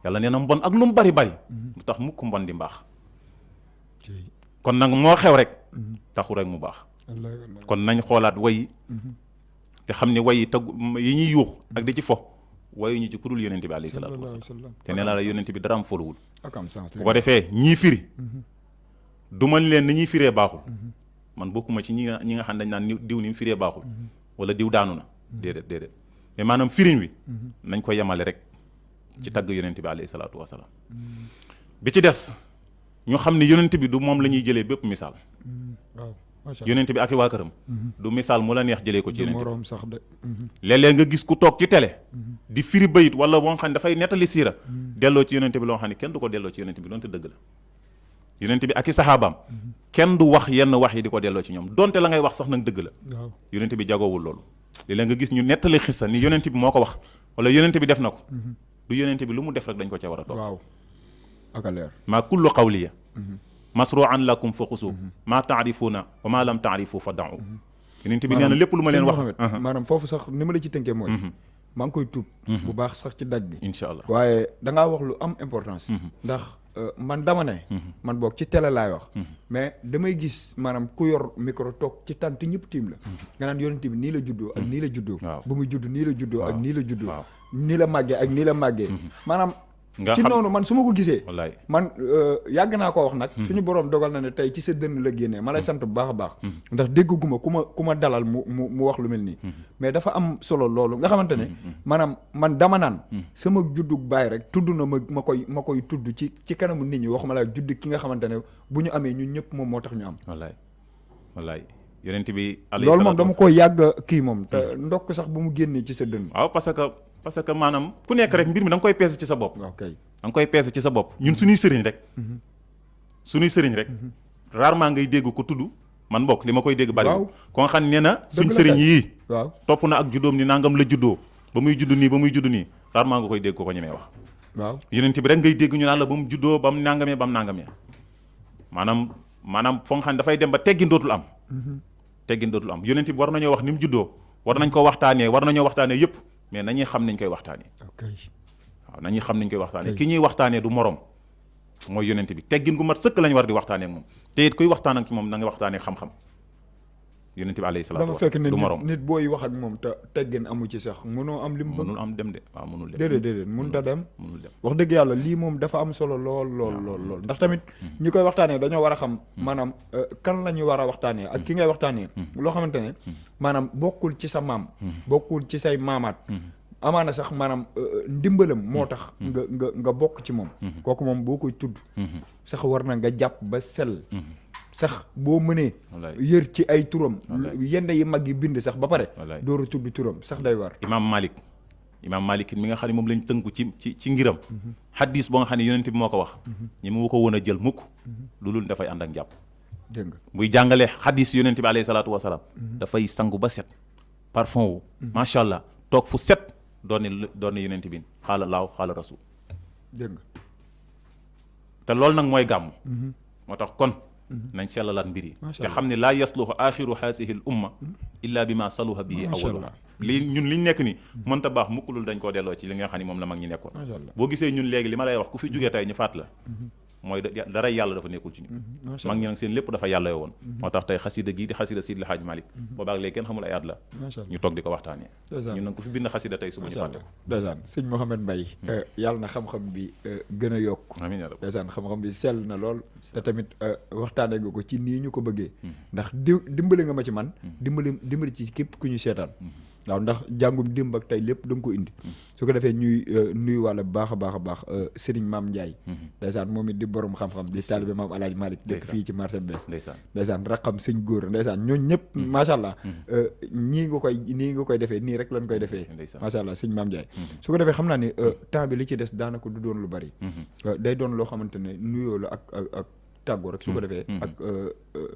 yàlla nee na mbon ak lu mu bari mu tax mukk mbon di mbaax kon nag moo xew rek taxu rek mu baax kon nañ xoolaat way te xam ne way yi ñuy yuux ak di ci fo wayu ñu ci kudul yonent bi alayhi salaatu wasalaam te nee naa la yonent bi dara am foluwul bu ko defee ñii firi du man leen ni ñuy firee baaxul man bokkuma ci ñi nga xam dañ naan diw ni mu firee baaxul wala diw daanu na déedéet mais maanaam firiñ wi nañ ko yemale rek ci tagg yonent bi alayhi salaatu wasalaam bi ci des ñu xam ne yonent bi du moom la ñuy jëlee bépp misaal yonent bi ak i waa këram du misaal mu la neex jëlee ko ci yonent bi léeg-léeg nga gis ku toog ci télé di firi bayit wala boo xam ne dafay nettali siira delloo ci yonent bi loo xam ne kenn du ko delloo ci yonent bi doonte dëgg la yonent bi ak i saxaabaam kenn du wax yenn wax yi di ko delloo ci ñoom donte la ngay wax sax nag dëgg la yonent bi jagoowul loolu léeg-léeg nga gis ñu nettali xissa ni yonent bi moo ko wax wala yonent bi def na ko du yonent bi lu mu def rek dañ ko ca war a toog maa kullu qawliya masruan lakum fa xusu maa taarifuuna wa maa lam taarifu fa da'u yonent bi nee na lépp lu ma leen wax
maanaam foofu sax ni ma la ci tënkee mooy maa ngi koy tuub bu baax sax ci daj bi
incha allah
waaye da ngaa wax lu am importance ndax man dama ne man boog ci télé laay wax mais damay gis maanaam ku yor micro toog ci tànt ñëpp tiim la nga naan yonent bi nii la juddoo ak nii la juddoo ba muy judd nii la juddoo ak nii la juddoo nii la màggee ak nii la màggee maanaam ci noonu man su ma ko gisee
wallaay
man yàgg naa ko wax nag suñu borom dogal na ne tey ci sa dënn la génnee ma lay sant bu baax a baax ndax dégguma ku ma dalal mu wax lu mel nii mais dafa am solo loolu nga xamante ne maanaam man dama naan sama juddug baay rek tudd na ma koy tudd ci kanamu nit ñi waxuma la judd ki nga xamante ne bu ñu amee ñun ñëpp moom moo tax ñu am
wallaay yonent bi
loolu moom dama koy yàgg kii moom te ndokk sax bu mu génnee ci sa dënn
waaw parce que maanaam ku nekk rek mbir mi da nga koy peese ci sa bopp da nga koy peese ci sa bopp ñun suñuy sëriñ rek rarement ngay dégg ko tudd man bokk li ma koy dégg bari ko nga xam ne na suñ sëriñ yii topp na ak juddoom ni nangam la juddoo ba muy judd nii rarement nga koy dégg ko ñemee wax yonent bi rek ngay dégg ñu naan la ba mu juddoo ba mu nangamee maanaam foo nga xam ne dafay dem ba teggin dootul am yonent bi war nañoo wax ni mu juddoo war nañ ko waxtaanee yëpp mais nañuy xam nañ koy waxtaanee ki ñuy waxtaanee du morom mooy yonent bi teggin gu mat sëkk lañ war di waxtaanee ak moom te it kuy waxtaan ak moom na nga waxtaanee xam-xam yonent bi alayhi salaatu
dama fekk ne nit booy wax ak moom te teggin amu ci sax mënoo am lim bëgg
mënul am dem de waaw mënul dem
déedéet mënut a dem wax dëgg yàlla lii moom dafa am solo lool ndax tamit ñi koy waxtaanee dañoo war a xam maanaam kan la ñu war a waxtaanee ak ki ngay waxtaanee loo xamante ne maanaam bokkul ci sa maam bokkul ci say maamaat amaana sax maanaam ndimbalam moo tax nga bokk ci moom kooku moom boo koy tudd sax war na nga jàpp ba sell sax boo mënee yër ci ay turam yenn yi mag yi bind sax ba pare dooru tudd turam sax day war
Imam Malik mi nga xam ne moom lañ tënku ci ngiram xaddis boo nga xam ne yonent bi moo ko wax ñi mu ko woon a jël mukk loolu dafay ànd ak njàpp
dégg nga
muy jàngale xaddis yonent bi alayhi salaatu wasalaam dafay sangu ba set parfum wu macha allah toog fu set doon ne yonent bi xaala laaw xaala rasul
dégg nga
te loolu nag mooy gàmm moo tax kon nañ sellalaat mbir yi te xam ne laa yasluhu axiru haasihi l umma illa bi ma saluha bihi awaluha lii ñun liñ nekk ni mënta baax mukkulul dañ koo delloo ci li nga xam ne moom la mag ñi nekkoon boo gisee ñun léegi li ma lay wax ku fi jógee tey ñu faat la mooy dara yàlla dafa nekkul ci ñun mag ñi nag seen lépp dafa yàlla yoo woon moo tax tey xasida gii di xasida Seydi El Hadji Malick boobaag léegi kenn xamul ay at la ñu toog di ko waxtaanee ñun nag ku fi bind xasida tey suba ñu fàtte ko
ndeysaan sëñ Mouhamed Mbaye yàlla na xam-xam bi gën a yokk
amiin yaa rabbi
ndeysaan xam-xam bi sell na lool te tamit waxtaanee nga ko ci nii ñu ko bëggee ndax dimbali nga ma ci man dimbali ci képp ku ñu seetaan waaw ndax jàngum démb ak tey lépp da nga ko indi su ko defee ñuy nuyu wàlla baax a baax Serigne Mame Ndiaye ndeysaan moom it di borom xam-xam di taalibe Maam Alaaji Malick dëkk fii ci marché bees ndeysaan raqam sëñ góor ndeysaan ñooñu ñëpp macha allah nii nga koy defee nii rek lañ koy defee macha allah sëñ Mame Ndiaye su ko defee xam naa ne temps bi li ci des daanaka du doon lu bari day doon loo xamante ne nuyoo la ak tàggoo rek su ko defee ak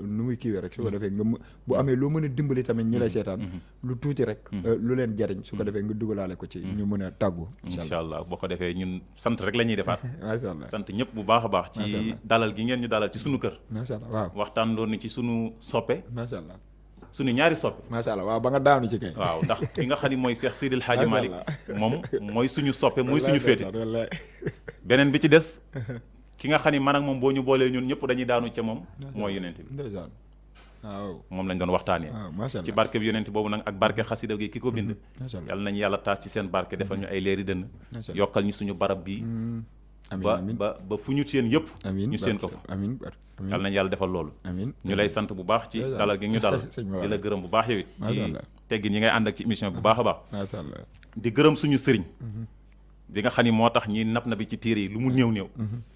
nu muy kiiwee rek su ko defee nga bu amee loo mën a dimbali tamit ñi lay seetaan lu tuuti rek lu leen jariñ su ko defee nga dugalaale ko ci ñu mën a tàggoo
incha allah boo ko defee ñun sant rek la ñuy defaat
macha allah
sant ñëpp bu baax a baax ci dalal gi ngeen ñu dalal ci sunu kër
macha allah waaw
waxtaan loon ni ci sunu soppe
macha allah
sunu ñaari soppe
macha allah waaw ba nga daanu ci kay
waaw ndax ki nga xam ne mooy Cheikh Seydi El Hadji Malick moom mooy suñu soppe mooy suñu féete beneen bi ci des ki nga xam ne man ak moom boo ñu boolee ñun ñëpp dañuy daanu ca moom mooy yonent bi
ndeysaan waaw
moom lañ doon waxtaanee ci barke bi yonent boobu nag ak barke xasida gi ki ko bind yàlla nañu yàlla taas ci seen barke defal ñu ay leeri dënn yokkal ñu suñu barab bi ba fu ñu seen yëpp ñu seen ko fa
amiin
yàlla nañu yàlla defal loolu ñu lay sant bu baax ci dalal gi ñu dalal di la gërëm bu baax yow it ci teggin ñi ngay ànd ak ci émission bu baax a baax di gërëm suñu sëriñ bi nga xam ni moo tax ñi nap na bi ci téere yi lu mu néew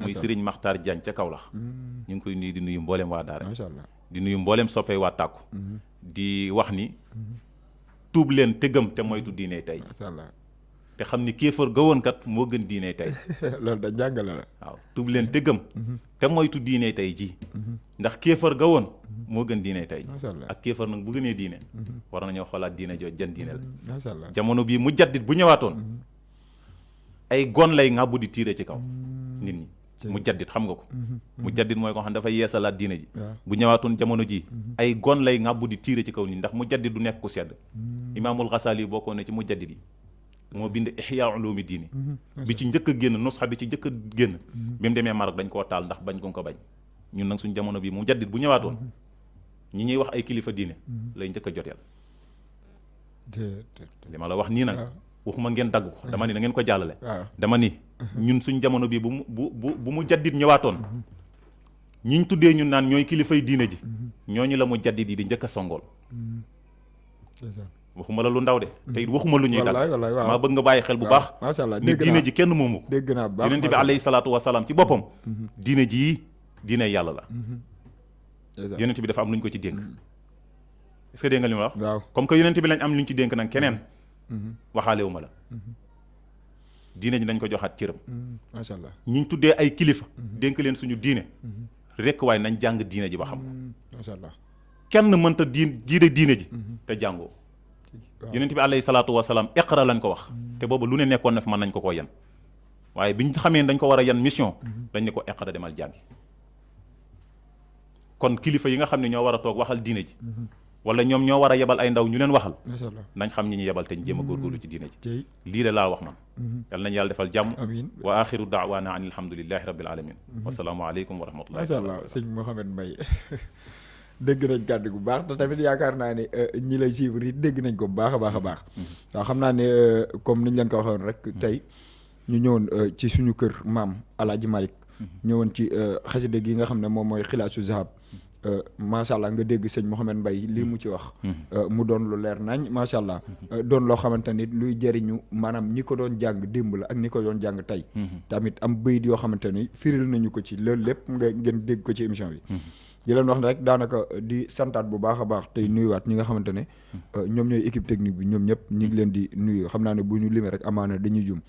muy Serigne Makhtar Diagne ca Kaolack ñu ngi koy nuyu di nuyu mbooleem waa daara di nuyu mbooleem soppee waa tàkku di wax ni tuub leen te gëm te moytu diine tey te xam ni kéefar ga woon kat moo gën diine tey
loolu da jàngale la
waaw tuub leen te gëm te moytu diine tey ji ndax kéefar ga woon moo gën diine tey ak kéefar nag bu gënee diine war nañoo xoolaat diine jooj jan diine la jamono bii mu jaddit bu ñëwaatoon ay gon lay ngàbbu di tiire ci kaw nit ñi mu jaddit xam nga ko mu jaddit mooy ko xam dafa yeesalaat diine ji bu ñëwaatoon jamono ji ay gon lay ngàbbu di tiire ci kaw nit ñi ndax mu jaddit du nekk ku sedd imaamul Ghazali bokkoon ne ci mu jaddit yi moo bind Ihya Ulumi Diini bi ci njëkk a génn nusxa bi ci njëkk a génn bi mu demee Maroc dañ koo taal ndax bañ ko bañ ñun nag suñ jamono bi mu jaddit bu ñëwaatoon ñi ñuy wax ay kilifa diine lay njëkk a joteel li ma la wax nii nag waxuma ngeen dagg ko dama ni na ngeen ko jàllale dama ni ñun suñ jamono bi bu mu jaddit ñëwaatoon ñiñ tuddee ñun naan ñooy kilifay diine ji ñooñu la mu jaddit yi di njëkk a songool waxuma la lu ndaw de te it waxuma lu ñuy dagg maa bëgg nga bàyyi xel bu baax ni diine ji kenn moomu ko yonent bi alayhi salaatu wasalaam ci boppam diine ji diine yàlla la yonent bi dafa am lu ñu ko ci dénk est-ce que dégg nga li ma wax comme que yonent bi lañ am lu ñu ci dénk nag keneen waxaalewu ma la diine ji dañ ko joxaat cëram
macha allah
ñiñ tuddee ay kilifa dénk leen suñu diine rekk waaye nañ jàng diine ji ba xam ko
macha allah
kenn mënta jiite diine ji te jàngoo yonent bi alayhi salaatu wasalaam iqra lañ ko wax te boobu lu ne nekkoon na fi mën nañ ko koo yan waaye biñ xamee dañ ko war a yan mission dañ ne ko iqra demal jàngi kon kilifa yi nga xam ne ñoo war a toog waxal diine ji wala ñoom ñoo war a yebal ay ndaw ñu leen waxal nañ xam ñi ñu yebal te ñu jéem a góorgóorlu ci diine ji lii de laa wax man yal nañu yàlla defal jàmm wa axiru daawaana an alhamdulillahi rabbil alamin wasalaamu aleykum wa rahmatullahi
macha allah sëñ Mouhamed Mbaye dégg nañ kàddu bu baax te tamit yaakaar naa ne ñi lay suivre yi dégg nañ ko bu baax a baax a baax waaw xam naa ne comme niñ leen ko waxoon rek tey ñu ñëwoon ci suñu kër maam Alaaji Malick ñëwoon ci xasida gi nga xam ne moom mooy Xilaasu Zahab macha allah nga dégg sëñ Mouhamed Mbaye lii mu ci wax. mu doon lu leer nañ macha allah. doon loo xamante ni luy jëriñu maanaam ñi ko doon jàng démb la ak ñi ko doon jàng tey. tamit am bayit yoo xamante ni firil nañu ko ci loolu lépp ngeen dégg ko ci émission bi. di leen wax ne rek daanaka di santaat bu baax a baax tey nuyuwaat ñi nga xamante ne ñoom ñooy équipe technique bi ñoom ñëpp ñu ngi leen di nuyu xam naa ne bu ñu limee rek amaana dañuy jum.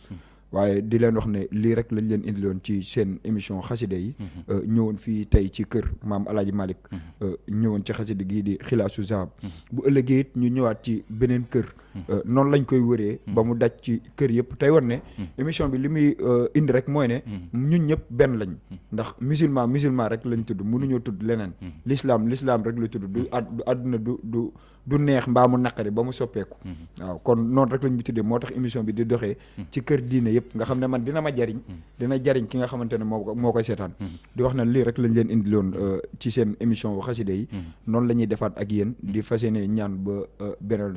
waaye di leen wax ne lii rek lañ leen indiloon ci seen émission xasida yi ñëwoon fii tey ci kër maam Alaaji Malick ñëwoon ci xasida gii di Xilaasu Zahab bu ëllëgee it ñu ñëwaat ci beneen kër noonu lañ koy wëree ba mu daj ci kër yëpp tey war ne émission bi li muy indi rek mooy ne ñun ñëpp benn lañ ndax musulman rek lañ tudd mënuñoo tudd leneen l'islam rek la tudd du àdduna du neex mbaa mu naqari ba mu soppeeku waaw kon noonu rek lañ bi tuddee moo tax émission bi di doxee ci kër diine yëpp nga xam ne man dina ma jariñ dina jariñ ki nga xamante ne moo koy seetaan di wax na lii rek lañ leen indiloon ci seen émission wu xasida yi noonu la ñuy defaat ak yéen di fas yéene ñaan ba beneen